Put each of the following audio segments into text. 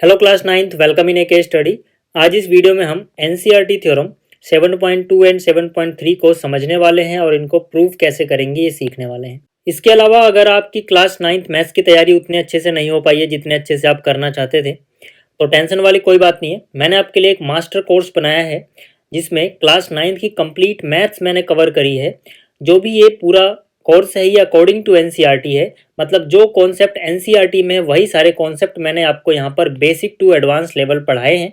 Hello class ninth, welcome in A case study. आज इस video में हम एनसीईआरटी थ्योरम 7.2 एंड 7.3 को समझने वाले हैं और इनको प्रूव कैसे करेंगे ये सीखने वाले हैं। इसके अलावा अगर आपकी क्लास नाइन्थ मैथ्स की तैयारी उतने अच्छे से नहीं हो पाई है जितने अच्छे से आप करना चाहते थे, तो टेंशन वाली कोई बात नहीं है। मैंने आपके लिए एक मास्टर कोर्स बनाया है जिसमें क्लास नाइन्थ की कंप्लीट मैथ्स मैंने कवर करी है। जो भी ये पूरा कोर्स है ये अकॉर्डिंग टू एनसीईआरटी है, मतलब जो कॉन्सेप्ट एनसीईआरटी में वही सारे कॉन्सेप्ट मैंने आपको यहाँ पर बेसिक टू एडवांस लेवल पढ़ाए हैं।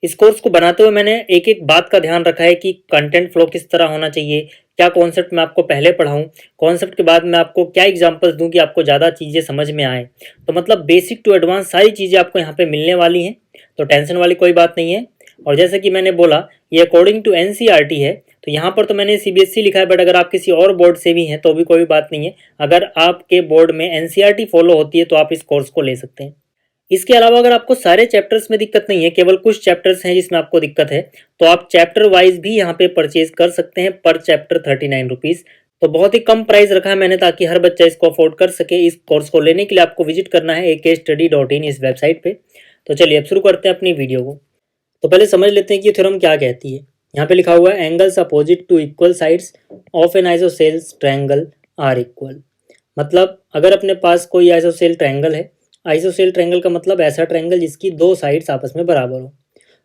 इस कोर्स को बनाते हुए मैंने एक एक बात का ध्यान रखा है कि कंटेंट फ्लो किस तरह होना चाहिए, क्या कॉन्सेप्ट मैं आपको पहले पढ़ाऊँ, कॉन्सेप्ट के बाद मैं आपको क्या एग्जांपल्स दूं कि आपको ज़्यादा चीज़ें समझ में आए। तो मतलब बेसिक टू एडवांस सारी चीज़ें आपको यहाँ पे मिलने वाली हैं, तो टेंशन वाली कोई बात नहीं है। और जैसे कि मैंने बोला ये अकॉर्डिंग टू एनसीईआरटी है, तो यहाँ पर तो मैंने सीबीएसई लिखा है, बट अगर आप किसी और बोर्ड से भी हैं तो भी कोई बात नहीं है। अगर आपके बोर्ड में एनसीईआरटी फॉलो होती है तो आप इस कोर्स को ले सकते हैं। इसके अलावा अगर आपको सारे चैप्टर्स में दिक्कत नहीं है, केवल कुछ चैप्टर्स हैं जिसमें आपको दिक्कत है, तो आप चैप्टर वाइज भी यहाँ पे परचेज कर सकते हैं। पर चैप्टर 39 रुपीज़, तो बहुत ही कम प्राइस रखा है मैंने ताकि हर बच्चा इसको अफोर्ड कर सके। इस कोर्स को लेने के लिए आपको विजिट करना है akstudy.in इस वेबसाइट पे। तो चलिए अब शुरू करते हैं अपनी वीडियो को। तो पहले समझ लेते हैं कि थ्योरम क्या कहती है। यहाँ पे लिखा हुआ है angles opposite to equal sides of an isosceles triangle are equal. मतलब अगर अपने पास कोई आइसोसेल ट्रायंगल है, आइसोसेल ट्रायंगल का मतलब ऐसा ट्रायंगल जिसकी दो साइड्स आपस में बराबर हो,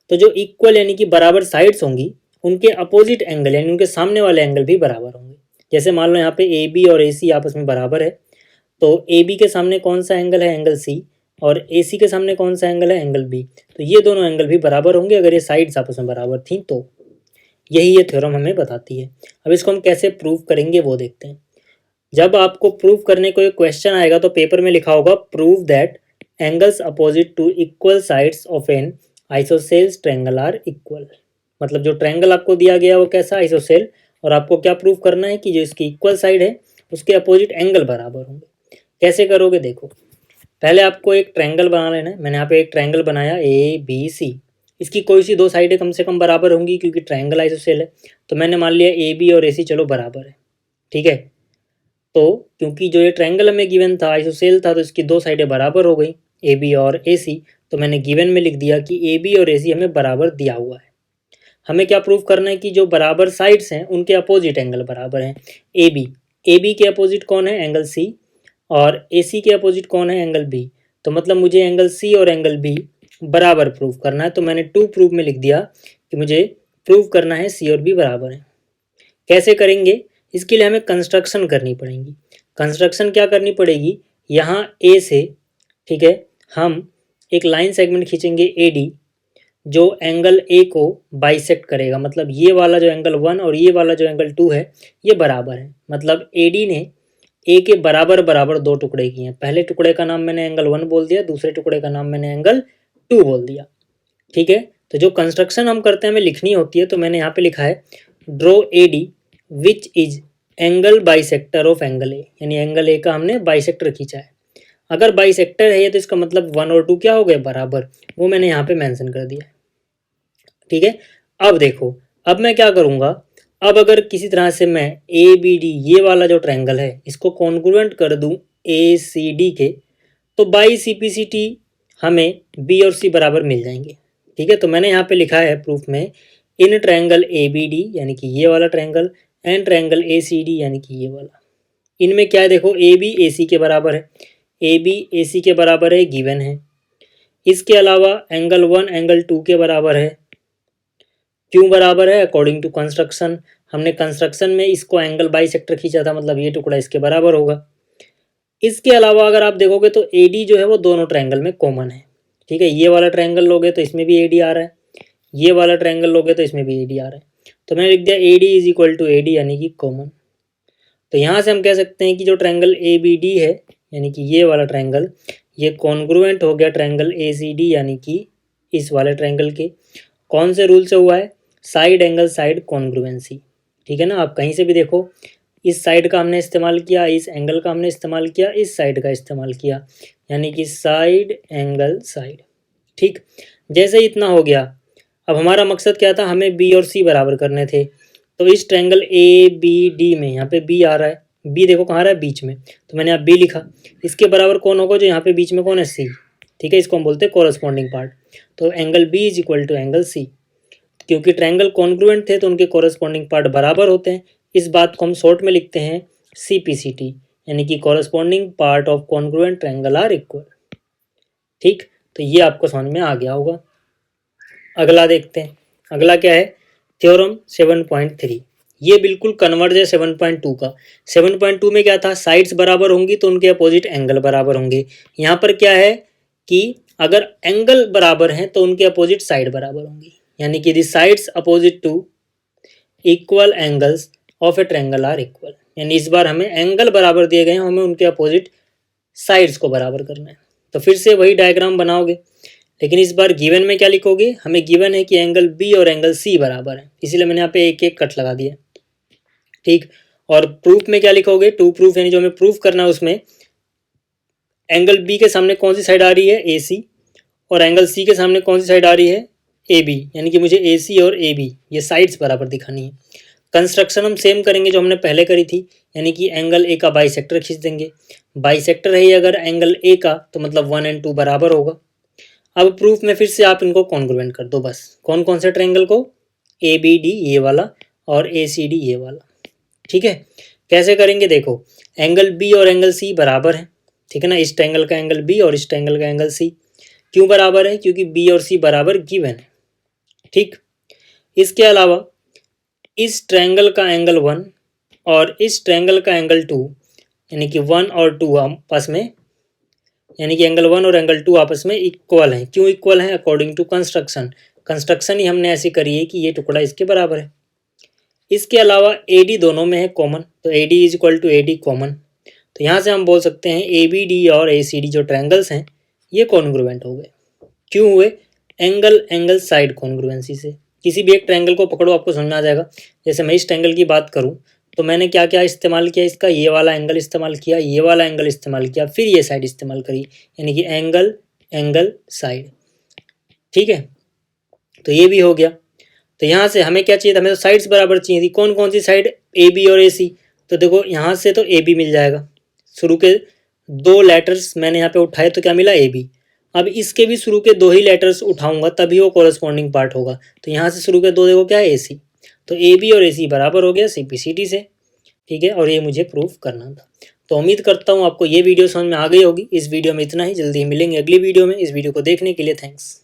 तो जो इक्वल यानी कि बराबर साइड्स होंगी उनके अपोजिट एंगल यानी उनके सामने वाले एंगल भी बराबर होंगे। जैसे मान लो यहाँ पे ए बी और ए सी आपस में बराबर है, तो ए बी के सामने कौन सा एंगल है, एंगल सी, और ए सी के सामने कौन सा एंगल है, एंगल बी। तो ये दोनों एंगल भी बराबर होंगे अगर ये साइड्स आपस में बराबर थी तो। यही ये थ्योरम हमें बताती है। अब इसको हम कैसे प्रूव करेंगे वो देखते हैं। जब आपको प्रूव करने को एक क्वेश्चन आएगा तो पेपर में लिखा होगा prove that angles opposite to equal sides of an isosceles triangle are equal. मतलब जो ट्रायंगल आपको दिया गया वो कैसा, आइसोसेल, और आपको क्या प्रूव करना है कि जो इसकी इक्वल साइड है उसके अपोजिट एंगल बराबर होंगे। कैसे करोगे देखो, पहले आपको एक ट्रायंगल बना लेना है। मैंने यहाँ पे एक ट्रायंगल बनाया ए बी सी, इसकी कोई सी दो साइडें कम से कम बराबर होंगी क्योंकि ट्रायंगल आइसोसेल है। तो मैंने मान लिया ए बी और ए सी चलो बराबर है, ठीक है। तो क्योंकि जो ये ट्रायंगल हमें गिवन था आइसोसेल था, तो इसकी दो साइडें बराबर हो गई ए बी और ए सी। तो मैंने गिवन में लिख दिया कि ए बी और ए सी हमें बराबर दिया हुआ है। हमें क्या प्रूव करना है कि जो बराबर साइड्स हैं उनके अपोजिट एंगल बराबर हैं। ए बी के अपोजिट कौन है, एंगल सी, और ए सी के अपोजिट कौन है, एंगल बी। तो मतलब मुझे एंगल सी और एंगल बी बराबर प्रूव करना है। तो मैंने टू प्रूव में लिख दिया कि मुझे प्रूव करना है सी और बी बराबर है। कैसे करेंगे, इसके लिए हमें कंस्ट्रक्शन करनी पड़ेगी। कंस्ट्रक्शन क्या करनी पड़ेगी, यहाँ ए से, ठीक है, हम एक लाइन सेगमेंट खींचेंगे ए डी जो एंगल ए को बाइसेक्ट करेगा। मतलब ये वाला जो एंगल 1 और ये वाला जो एंगल 2 है ये बराबर है। मतलब ए डी ने ए के बराबर बराबर दो टुकड़े किए हैं। पहले टुकड़े का नाम मैंने एंगल 1 बोल दिया, दूसरे टुकड़े का नाम मैंने एंगल 2 बोल दिया, ठीक है। तो जो कंस्ट्रक्शन हम करते हैं हमें लिखनी होती है, तो मैंने यहाँ पे लिखा है draw A D which is angle bisector of angle A, यानी एंगल ए का हमने बाइसेक्टर खींचा है। अगर बाइसेक्टर है तो इसका मतलब 1 और 2 क्या हो गए, बराबर, वो मैंने यहाँ पे मेंशन कर दिया, ठीक है। अब देखो, अब मैं क्या करूँगा, अब अगर किसी तरह से मैं ए बी डी ये वाला जो ट्रायंगल है इसको कॉन्ग्रुएंट कर दूं ए सी डी के, तो by C P C T हमें बी और सी बराबर मिल जाएंगे, ठीक है। तो मैंने यहाँ पे लिखा है प्रूफ में in triangle A B D यानी कि ये वाला triangle and triangle A C D यानी कि ये वाला, इनमें क्या है देखो, ए बी ए सी के बराबर है, ए बी ए सी के बराबर है, गिवन है। इसके अलावा एंगल 1 एंगल 2 के बराबर है। क्यों बराबर है, अकॉर्डिंग टू कंस्ट्रक्शन। हमने कंस्ट्रक्शन में इसको एंगल बाइसेक्टर खींचा था, मतलब ये टुकड़ा इसके बराबर होगा। इसके अलावा अगर आप देखोगे तो ए डी जो है वो दोनों ट्रायंगल में कॉमन है, ठीक है। ये वाला ट्रायंगल लोगे तो इसमें भी ए डी आ रहा है, ये वाला ट्रायंगल लोगे तो इसमें भी ए डी आ रहा है। तो मैंने लिख दिया A D is equal to A D यानी कि कॉमन। तो यहाँ से हम कह सकते हैं कि जो ट्रायंगल ए बी डी है यानी कि ये वाला ट्रायंगल, ये कॉन्ग्रुएंट हो गया ट्रायंगल ए सी डी यानी कि इस वाले ट्रायंगल के। कौन से रूल से हुआ है, साइड एंगल साइड कॉन्ग्रुएंसी, ठीक है ना। आप कहीं से भी देखो, इस साइड का हमने इस्तेमाल किया, इस एंगल का हमने इस्तेमाल किया, इस साइड का इस्तेमाल किया, यानी कि साइड एंगल साइड, ठीक। जैसे इतना हो गया, अब हमारा मकसद क्या था, हमें बी और सी बराबर करने थे। तो इस ट्रायंगल ए बी डी में यहाँ पे बी आ रहा है, बी देखो कहाँ आ रहा है, बीच में, तो मैंने यहाँ बी लिखा। इसके बराबर कौन होगा, जो यहाँ पे बीच में कौन है, सी। ठीक है, इसको हम बोलते हैं कोरस्पॉन्डिंग पार्ट। तो angle B is equal to angle C, क्योंकि ट्रायंगल कॉन्ग्रुएंट थे तो उनके कोरस्पॉन्डिंग पार्ट बराबर होते हैं। इस बात को हम शॉर्ट में लिखते हैं CPCT, यानी कि corresponding part of congruent triangle are equal. ठीक, तो ये आपको समझ में आ गया होगा। अगला देखते हैं, अगला क्या है, थ्योरम 7.3। ये बिल्कुल कन्वर्ज है 7.2 का। 7.2 में क्या था, साइड्स बराबर होंगी तो उनके अपोजिट एंगल बराबर होंगे। यहाँ पर क्या है कि अगर एंगल बराबर हैं तो उनके अपोजिट साइड बराबर होंगी, यानी कि the sides opposite to equal angles of a triangle are equal. यानी इस बार हमें एंगल बराबर दिए गए हैं, हमें उनके अपोजिट साइड्स को बराबर करना है। तो फिर से वही डायग्राम बनाओगे, लेकिन इस बार गिवन में क्या लिखोगे, हमें गिवन है कि एंगल बी और एंगल सी बराबर है, इसीलिए मैंने यहाँ पे एक एक कट लगा दिया। ठीक, और प्रूफ में क्या लिखोगे, टू प्रूफ, यानी जो हमें प्रूफ करना है उसमें एंगल बी के सामने कौन सी साइड आ रही है, AC, और एंगल सी के सामने कौन सी साइड आ रही है, AB, यानी कि मुझे AC और AB ये साइड्स बराबर दिखानी है। कंस्ट्रक्शन हम सेम करेंगे जो हमने पहले करी थी, यानी कि एंगल A का बाइसेक्टर खींच देंगे। बाइसेक्टर है ये अगर एंगल A का, तो मतलब 1 और 2 बराबर होगा। अब प्रूफ में फिर से आप इनको कॉन्ग्रुएंट कर दो बस। कौन कौन से ट्रायंगल को, ABD ये वाला और ACD ये वाला। ठीक है, कैसे करेंगे देखो, एंगल B और एंगल C बराबर है, ठीक है ना, इस ट्रायंगल का एंगल B और इस ट्रायंगल का एंगल C क्यों बराबर है, क्योंकि B और C बराबर गिवन है। ठीक, इसके अलावा इस ट्रायंगल का एंगल 1 और इस ट्रायंगल का एंगल 2, यानी कि 1 और 2 आपस में, यानी कि एंगल 1 और एंगल 2 आपस में इक्वल हैं। क्यों इक्वल हैं, अकॉर्डिंग टू कंस्ट्रक्शन। कंस्ट्रक्शन ही हमने ऐसी करी है कि ये टुकड़ा इसके बराबर है। इसके अलावा AD दोनों में है कॉमन, तो AD is equal to AD common. तो यहाँ से हम बोल सकते हैं ABD और ACD जो ट्रायंगल्स हैं ये कॉन्ग्रुएंट हो गए। क्यों हुए, एंगल साइड कॉन्ग्रुएंसी से। किसी भी एक ट्रायंगल को पकड़ो, आपको समझ में आ जाएगा। जैसे मैं इस ट्रायंगल की बात करूं तो मैंने क्या क्या इस्तेमाल किया, इसका ये वाला एंगल इस्तेमाल किया, ये वाला एंगल इस्तेमाल किया, फिर ये साइड इस्तेमाल करी, यानी कि एंगल साइड। ठीक है, तो ये भी हो गया। तो यहाँ से हमें क्या चाहिए था, हमें तो साइड्स बराबर चाहिए थी। कौन कौन सी साइड, AB और AC। तो देखो यहाँ से तो AB मिल जाएगा, शुरू के 2 लेटर्स मैंने यहाँ पे उठाए तो क्या मिला, AB। अब इसके भी शुरू के 2 ही लेटर्स उठाऊंगा तभी वो कोरस्पॉन्डिंग पार्ट होगा। तो यहाँ से शुरू के 2 देखो क्या है, AC। तो AB और AC बराबर हो गया CPCT से। ठीक है, और ये मुझे प्रूफ करना था। तो उम्मीद करता हूँ आपको ये वीडियो समझ में आ गई होगी। इस वीडियो में इतना ही, जल्दी मिलेंगे अगली वीडियो में। इस वीडियो को देखने के लिए थैंक्स।